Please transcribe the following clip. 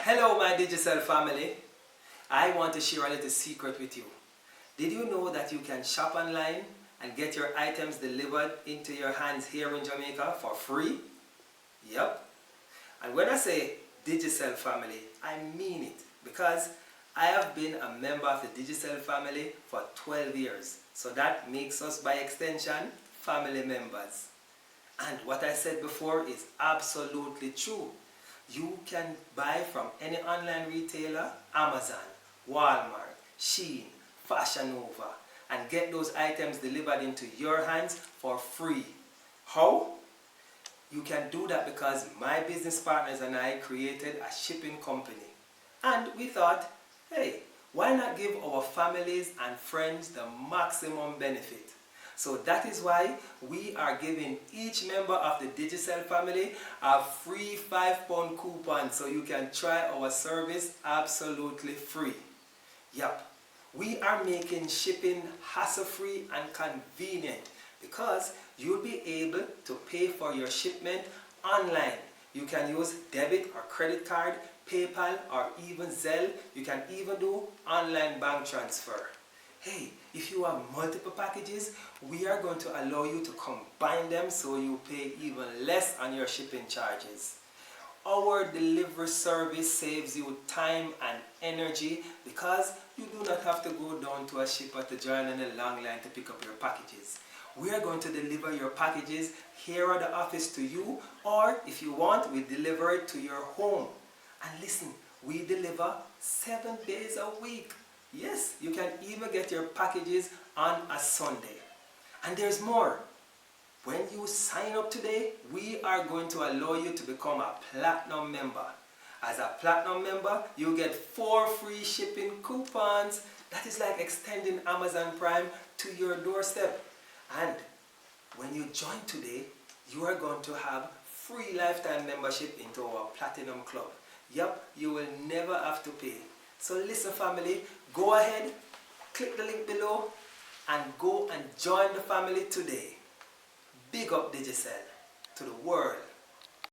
Hello my Digicel family. I want to share a little secret with you. Did you know that you can shop online and get your items delivered into your hands here in Jamaica for free? Yep. And when I say Digicel family, I mean it, because I have been a member of the Digicel family for 12 years. So that makes us, by extension, family members. And what I said before is absolutely true. You can buy from any online retailer, Amazon, Walmart, Shipme, Fashion Nova, and get those items delivered into your hands for free. How? You can do that because my business partners and I created a shipping company. And we thought, hey, why not give our families and friends the maximum benefit? So that is why we are giving each member of the Digicel family a free £5 coupon so you can try our service absolutely free. Yep, we are making shipping hassle-free and convenient because you'll be able to pay for your shipment online. You can use debit or credit card, PayPal, or even Zelle. You can even do online bank transfer. Hey, if you have multiple packages, we are going to allow you to combine them so you pay even less on your shipping charges. Our delivery service saves you time and energy because you do not have to go down to a shipper to join in a long line to pick up your packages. We are going to deliver your packages here at the office to you, or if you want, we deliver it to your home. And listen, we deliver 7 days a week. Yes, you can even get your packages on a Sunday. And there's more. When you sign up today, we are going to allow you to become a platinum member. As a platinum member, you get 4 free shipping coupons. That is like extending Amazon Prime to your doorstep. And when you join today, you are going to have free lifetime membership into our platinum club. Yep, you will never have to pay. So listen family, go ahead, click the link below and go and join the family today. Big up Digicel to the world.